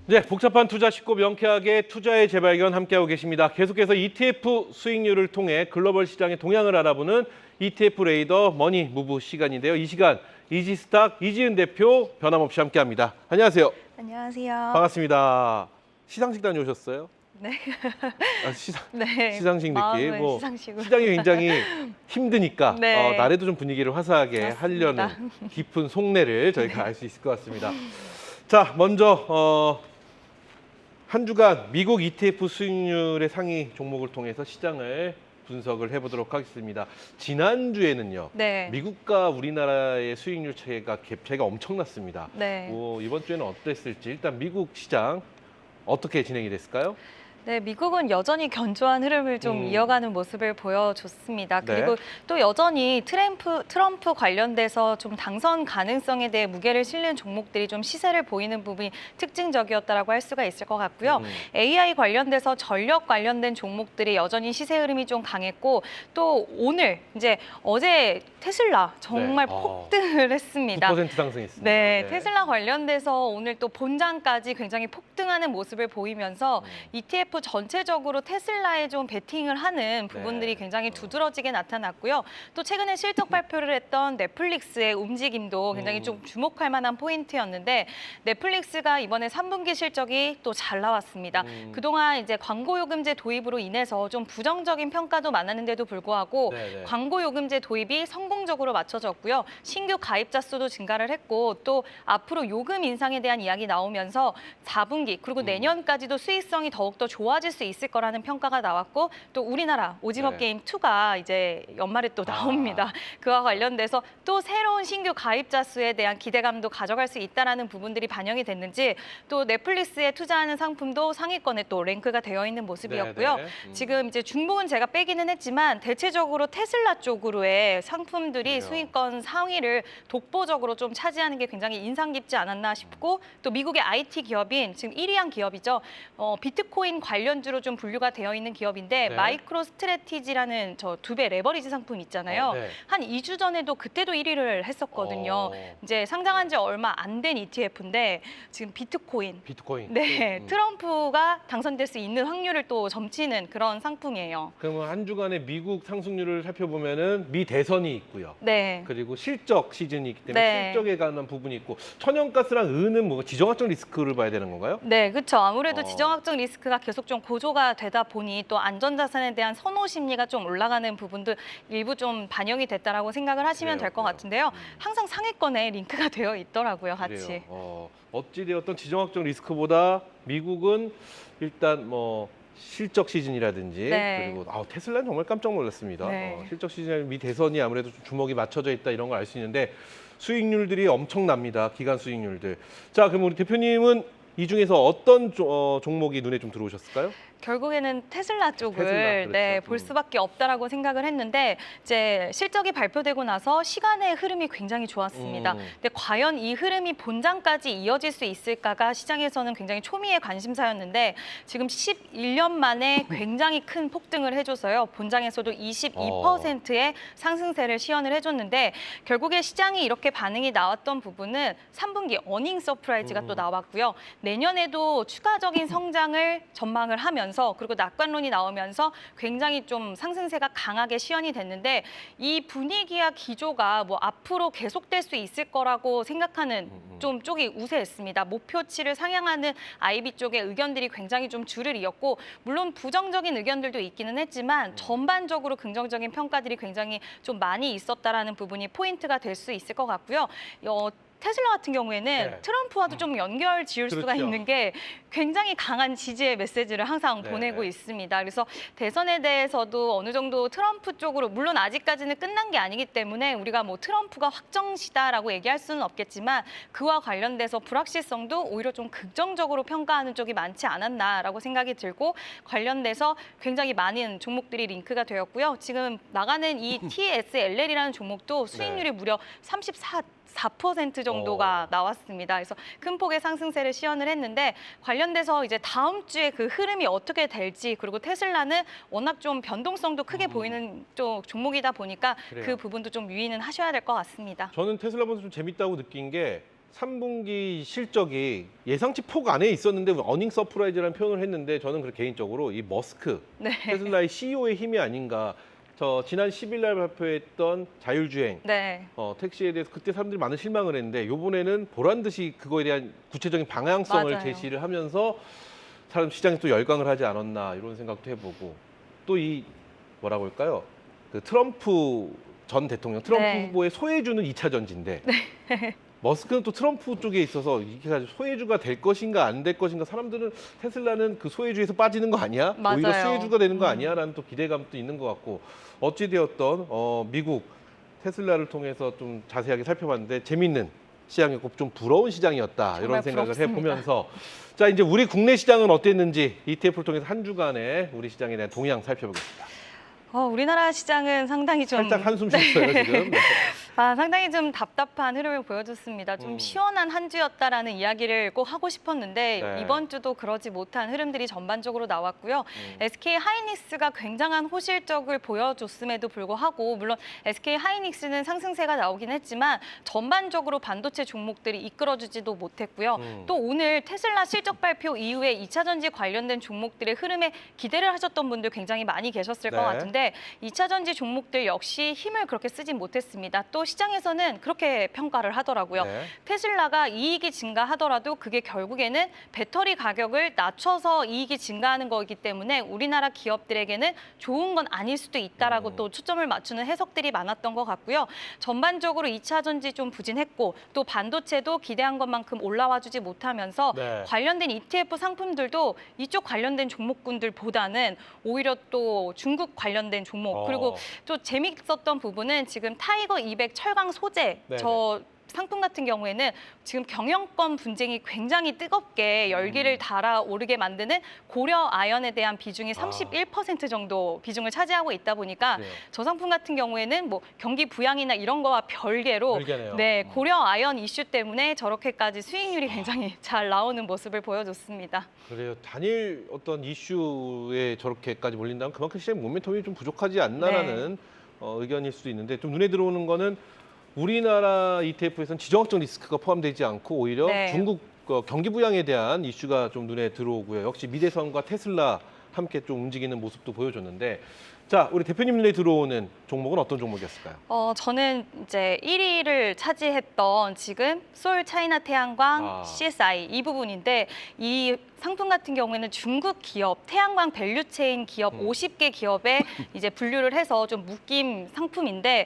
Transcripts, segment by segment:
네, 복잡한 투자 쉽고 명쾌하게 투자의 재발견 함께하고 계십니다. 계속해서 ETF 수익률을 통해 글로벌 시장의 동향을 알아보는 ETF 레이더 머니 무브 시간인데요. 이 시간 이지스탁 이지은 대표 변함없이 함께합니다. 안녕하세요. 안녕하세요. 반갑습니다. 시상식 다녀오셨어요? 네. 네. 시상식 느낌. 마음은 시상식으로. 시장이 굉장히 힘드니까 네. 날에도 좀 분위기를 화사하게 맞습니다. 하려는 깊은 속내를 저희가 알 수 있을 것 같습니다. 자, 먼저 한 주간 미국 ETF 수익률의 상위 종목을 통해서 시장을 분석을 해보도록 하겠습니다. 지난주에는요. 네. 미국과 우리나라의 수익률 차이가 갭 차이가 엄청났습니다. 네. 이번 주에는 어땠을지 일단 미국 시장 어떻게 진행이 됐을까요? 네, 미국은 여전히 견조한 흐름을 좀 이어가는 모습을 보여줬습니다. 네. 그리고 또 여전히 트럼프 관련돼서 좀 당선 가능성에 대해 무게를 실는 종목들이 좀 시세를 보이는 부분이 특징적이었다라고 할 수가 있을 것 같고요. AI 관련돼서 전력 관련된 종목들이 여전히 시세 흐름이 좀 강했고 또 오늘 어제 테슬라 정말 네. 폭등을 했습니다. 9% 상승했습니다. 네, 테슬라 관련돼서 오늘 또 본장까지 굉장히 폭등하는 모습을 보이면서 ETF 전체적으로 테슬라에 좀 베팅을 하는 부분들이 네. 굉장히 두드러지게 나타났고요. 또 최근에 실적 발표를 했던 넷플릭스의 움직임도 굉장히 좀 주목할 만한 포인트였는데 넷플릭스가 이번에 3분기 실적이 또 잘 나왔습니다. 그동안 이제 광고 요금제 도입으로 인해서 좀 부정적인 평가도 많았는데도 불구하고 네네. 광고 요금제 도입이 성공적으로 맞춰졌고요. 신규 가입자 수도 증가를 했고 또 앞으로 요금 인상에 대한 이야기 나오면서 4분기 그리고 내년까지도 수익성이 더욱더 좋아질 수 있을 거라는 평가가 나왔고 또 우리나라 오징어 네. 게임 2가 이제 연말에 또 나옵니다. 그와 관련돼서 또 새로운 신규 가입자 수에 대한 기대감도 가져갈 수 있다라는 부분들이 반영이 됐는지 또 넷플릭스에 투자하는 상품도 상위권에 또 랭크가 되어 있는 모습이었고요. 네네. 지금 이제 중복은 제가 빼기는 했지만 대체적으로 테슬라 쪽으로의 상품들이 그래요. 수익권 상위를 독보적으로 좀 차지하는 게 굉장히 인상 깊지 않았나 싶고 또 미국의 IT 기업인 지금 1위한 기업이죠. 비트코인 관련주로 좀 분류가 되어 있는 기업인데 네. 마이크로 스트래티지라는 저 2배 레버리지 상품 있잖아요. 네. 한 2주 전에도 그때도 1위를 했었거든요. 어. 이제 상장한 지 얼마 안 된 ETF인데 지금 비트코인 비트코인. 네, 트럼프가 당선될 수 있는 확률을 또 점치는 그런 상품이에요. 그러면 한 주간의 미국 상승률을 살펴보면은 미 대선이 있고요. 네. 그리고 실적 시즌이 있기 때문에 네. 실적에 관한 부분이 있고 천연가스랑 은은 뭐 지정학적 리스크를 봐야 되는 건가요? 네, 그렇죠. 아무래도 어. 지정학적 리스크가 계속 좀 고조가 되다 보니 또 안전자산에 대한 선호 심리가 좀 올라가는 부분도 일부 좀 반영이 됐다라고 생각을 하시면 그래요, 될 것 그래요. 같은데요. 항상 상위권에 링크가 되어 있더라고요, 같이. 그래요. 어찌되었던 지정학적 리스크보다 미국은 일단 뭐 실적 시즌이라든지 네. 그리고 테슬라는 정말 깜짝 놀랐습니다. 네. 실적 시즌 미 대선이 아무래도 좀 주목이 맞춰져 있다 이런 걸 알 수 있는데 수익률들이 엄청납니다. 기간 수익률들. 자, 그럼 우리 대표님은 이 중에서 어떤 종목이 눈에 좀 들어오셨을까요? 결국에는 테슬라 쪽을 테슬라, 그렇죠. 볼 수밖에 없다라고 생각을 했는데 이제 실적이 발표되고 나서 시간의 흐름이 굉장히 좋았습니다. 근데 과연 이 흐름이 본장까지 이어질 수 있을까가 시장에서는 굉장히 초미의 관심사였는데 지금 11년 만에 굉장히 큰 폭등을 해줘서요. 본장에서도 22%의 상승세를 시연을 해줬는데 결국에 시장이 이렇게 반응이 나왔던 부분은 3분기 어닝 서프라이즈가 또 나왔고요. 내년에도 추가적인 성장을 전망을 하면서 그리고 낙관론이 나오면서 굉장히 좀 상승세가 강하게 시연이 됐는데 이 분위기와 기조가 뭐 앞으로 계속될 수 있을 거라고 생각하는 좀 쪽이 우세했습니다. 목표치를 상향하는 IB 쪽의 의견들이 굉장히 좀 줄을 이었고 물론 부정적인 의견들도 있기는 했지만 전반적으로 긍정적인 평가들이 굉장히 좀 많이 있었다라는 부분이 포인트가 될 수 있을 것 같고요. 테슬라 같은 경우에는 네. 트럼프와도 좀 연결 지을 수가 그렇죠. 있는 게 굉장히 강한 지지의 메시지를 항상 네. 보내고 있습니다. 그래서 대선에 대해서도 어느 정도 트럼프 쪽으로 물론 아직까지는 끝난 게 아니기 때문에 우리가 뭐 트럼프가 확정시다라고 얘기할 수는 없겠지만 그와 관련돼서 불확실성도 오히려 좀 긍정적으로 평가하는 쪽이 많지 않았나라고 생각이 들고 관련돼서 굉장히 많은 종목들이 링크가 되었고요. 지금 나가는 이 TSLL이라는 종목도 수익률이 무려 4% 정도가 나왔습니다. 그래서 큰 폭의 상승세를 시연을 했는데 관련돼서 이제 다음 주에 그 흐름이 어떻게 될지 그리고 테슬라는 워낙 좀 변동성도 크게 보이는 쪽 종목이다 보니까 그래요. 그 부분도 좀 유의는 하셔야 될 것 같습니다. 저는 테슬라 보면서 좀 재밌다고 느낀 게 3분기 실적이 예상치 폭 안에 있었는데 어닝 서프라이즈라는 표현을 했는데 저는 개인적으로 이 머스크, 네. 테슬라의 CEO의 힘이 아닌가. 저 지난 10일 날 발표했던 자율주행 네. 택시에 대해서 그때 사람들이 많은 실망을 했는데 이번에는 보란 듯이 그거에 대한 구체적인 방향성을 맞아요. 제시를 하면서 사람 시장이 또 열광을 하지 않았나 이런 생각도 해보고 또 이 뭐라고 할까요? 그 트럼프 전 대통령, 트럼프 네. 후보의 소외주는 2차 전지인데 머스크는 또 트럼프 쪽에 있어서 이게 가지고 소외주가 될 것인가 안 될 것인가 사람들은 테슬라는 그 소외주에서 빠지는 거 아니야? 오히려 맞아요. 수혜주가 되는 거 아니야? 라는 또 기대감도 있는 것 같고 어찌되었던 미국 테슬라를 통해서 좀 자세하게 살펴봤는데 재밌는 시장이었고 좀 부러운 시장이었다 이런 정말 생각을 부럽습니다. 해보면서 자 이제 우리 국내 시장은 어땠는지 ETF를 통해서 한 주간의 우리 시장에 대한 동향 살펴보겠습니다. 우리나라 시장은 상당히 좀 살짝 한숨 쉬었어요 지금. 네. 상당히 좀 답답한 흐름을 보여줬습니다. 좀 시원한 한 주였다라는 이야기를 꼭 하고 싶었는데 네. 이번 주도 그러지 못한 흐름들이 전반적으로 나왔고요. SK 하이닉스가 굉장한 호실적을 보여줬음에도 불구하고 물론 SK 하이닉스는 상승세가 나오긴 했지만 전반적으로 반도체 종목들이 이끌어주지도 못했고요. 또 오늘 테슬라 실적 발표 이후에 2차 전지 관련된 종목들의 흐름에 기대를 하셨던 분들 굉장히 많이 계셨을 네. 것 같은데 2차 전지 종목들 역시 힘을 그렇게 쓰진 못했습니다. 또 시장에서는 그렇게 평가를 하더라고요. 네. 테슬라가 이익이 증가하더라도 그게 결국에는 배터리 가격을 낮춰서 이익이 증가하는 거기 때문에 우리나라 기업들에게는 좋은 건 아닐 수도 있다라고 또 초점을 맞추는 해석들이 많았던 것 같고요. 전반적으로 2차 전지 좀 부진했고 또 반도체도 기대한 것만큼 올라와 주지 못하면서 네. 관련된 ETF 상품들도 이쪽 관련된 종목군들보다는 오히려 또 중국 관련된 종목 그리고 또 재미있었던 부분은 지금 타이거 200 철강 소재 네네. 저 상품 같은 경우에는 지금 경영권 분쟁이 굉장히 뜨겁게 열기를 달아오르게 만드는 고려 아연에 대한 비중이 31% 정도 비중을 차지하고 있다 보니까 그래요. 저 상품 같은 경우에는 뭐 경기 부양이나 이런 거와 별개로 별개네요. 네, 고려 아연 이슈 때문에 저렇게까지 수익률이 굉장히 잘 나오는 모습을 보여줬습니다. 그래요. 단일 어떤 이슈에 저렇게까지 몰린다면 그만큼 시장 모멘텀이 좀 부족하지 않나라는 의견일 수도 있는데 좀 눈에 들어오는 거는 우리나라 ETF에서는 지정학적 리스크가 포함되지 않고 오히려 네. 중국 경기 부양에 대한 이슈가 좀 눈에 들어오고요. 역시 미대선과 테슬라 함께 좀 움직이는 모습도 보여줬는데 자, 우리 대표님 눈에 들어오는 종목은 어떤 종목이었을까요? 저는 이제 1위를 차지했던 지금 솔 차이나 태양광 CSI 이 부분인데 이 상품 같은 경우에는 중국 기업, 태양광 밸류체인 기업 50개 기업에 이제 분류를 해서 좀 묶임 상품인데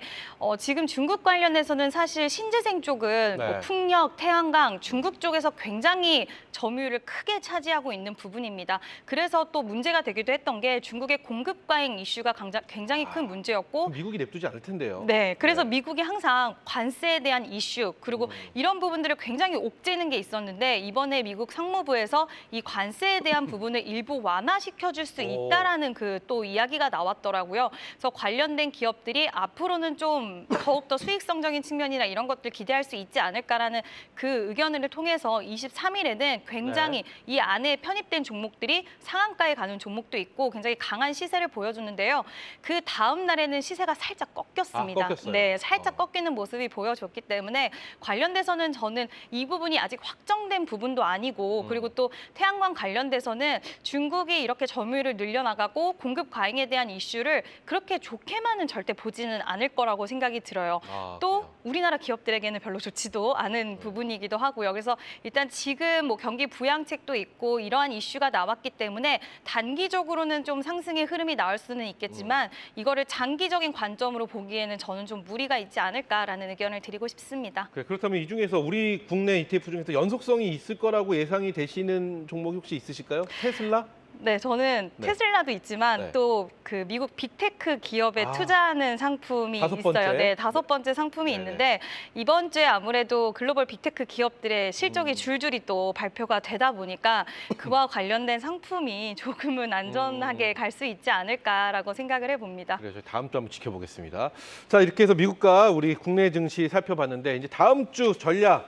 지금 중국 관련해서는 사실 신재생 쪽은 네. 뭐 풍력, 태양광, 중국 쪽에서 굉장히 점유율을 크게 차지하고 있는 부분입니다. 그래서 또 문제가 되기도 했던 게 중국의 공급 과잉 이슈가 굉장히 큰 문제였고 미국이 냅두지 않을 텐데요. 네, 그래서 미국이 항상 관세에 대한 이슈 그리고 이런 부분들을 굉장히 옥죄는 게 있었는데 이번에 미국 상무부에서 이 관세에 대한 부분을 일부 완화시켜줄 수 있다라는 그 또 이야기가 나왔더라고요. 그래서 관련된 기업들이 앞으로는 좀 더욱더 수익성적인 측면이나 이런 것들 기대할 수 있지 않을까라는 그 의견을 통해서 23일에는 굉장히 이 안에 편입된 종목들이 상한가에 가는 종목도 있고 굉장히 강한 시세를 보여주는데요. 그 다음 날에는 시세가 살짝 꺾였습니다. 꺾였어요. 네, 살짝 꺾이는 모습이 보여줬기 때문에 관련돼서는 저는 이 부분이 아직 확정된 부분도 아니고 그리고 또 태양광 관련돼서는 중국이 이렇게 점유율을 늘려나가고 공급 과잉에 대한 이슈를 그렇게 좋게만은 절대 보지는 않을 거라고 생각이 들어요. 또 그래요. 우리나라 기업들에게는 별로 좋지도 않은 부분이기도 하고요. 그래서 일단 지금 뭐 경기 부양책도 있고 이러한 이슈가 나왔기 때문에 단기적으로는 좀 상승의 흐름이 나올 수는 있겠지만 이거를 장기적인 관점으로 보기에는 저는 좀 무리가 있지 않을까라는 의견을 드리고 싶습니다. 그래, 그렇다면 이 중에서 우리 국내 ETF 중에서 연속성이 있을 거라고 예상이 되시는 종목이 혹시 있으실까요? 테슬라? 네, 저는 네. 테슬라도 있지만 네. 또 그 미국 빅테크 기업에 투자하는 상품이 다섯 번째? 있어요. 네, 5번째 상품이 네네. 있는데 이번 주에 아무래도 글로벌 빅테크 기업들의 실적이 줄줄이 또 발표가 되다 보니까 그와 관련된 상품이 조금은 안전하게 갈 수 있지 않을까라고 생각을 해봅니다. 그래서 저희 다음 주 한번 지켜보겠습니다. 자, 이렇게 해서 미국과 우리 국내 증시 살펴봤는데 이제 다음 주 전략,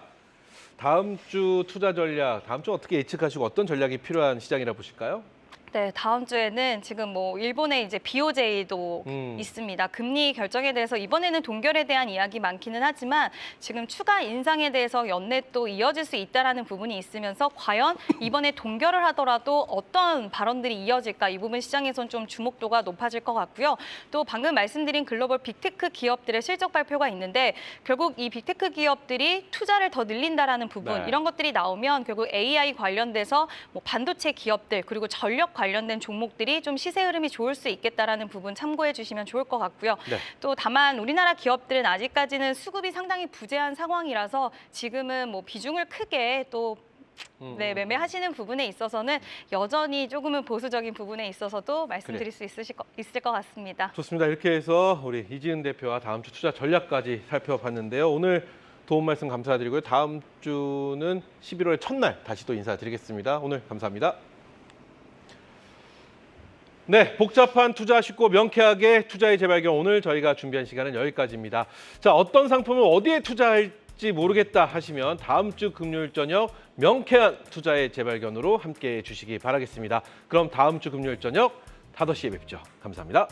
다음 주 투자 전략, 다음 주 어떻게 예측하시고 어떤 전략이 필요한 시장이라 보실까요? 네, 다음 주에는 지금 뭐 일본의 이제 BOJ도 있습니다. 금리 결정에 대해서 이번에는 동결에 대한 이야기 많기는 하지만 지금 추가 인상에 대해서 연내 또 이어질 수 있다라는 부분이 있으면서 과연 이번에 동결을 하더라도 어떤 발언들이 이어질까 이 부분 시장에선 좀 주목도가 높아질 것 같고요. 또 방금 말씀드린 글로벌 빅테크 기업들의 실적 발표가 있는데 결국 이 빅테크 기업들이 투자를 더 늘린다라는 부분 네. 이런 것들이 나오면 결국 AI 관련돼서 뭐 반도체 기업들 그리고 전력 관련된 종목들이 좀 시세 흐름이 좋을 수 있겠다라는 부분 참고해 주시면 좋을 것 같고요. 네. 또 다만 우리나라 기업들은 아직까지는 수급이 상당히 부재한 상황이라서 지금은 뭐 비중을 크게 또 네, 매매하시는 부분에 있어서는 여전히 조금은 보수적인 부분에 있어서도 말씀드릴 수 있을 것 같습니다. 좋습니다. 이렇게 해서 우리 이지은 대표와 다음 주 투자 전략까지 살펴봤는데요. 오늘 도움 말씀 감사드리고요. 다음 주는 11월의 첫날 다시 또 인사드리겠습니다. 오늘 감사합니다. 네, 복잡한 투자 쉽고 명쾌하게 투자의 재발견 오늘 저희가 준비한 시간은 여기까지입니다. 자, 어떤 상품을 어디에 투자할지 모르겠다 하시면 다음 주 금요일 저녁 명쾌한 투자의 재발견으로 함께해 주시기 바라겠습니다. 그럼 다음 주 금요일 저녁 5시에 뵙죠. 감사합니다.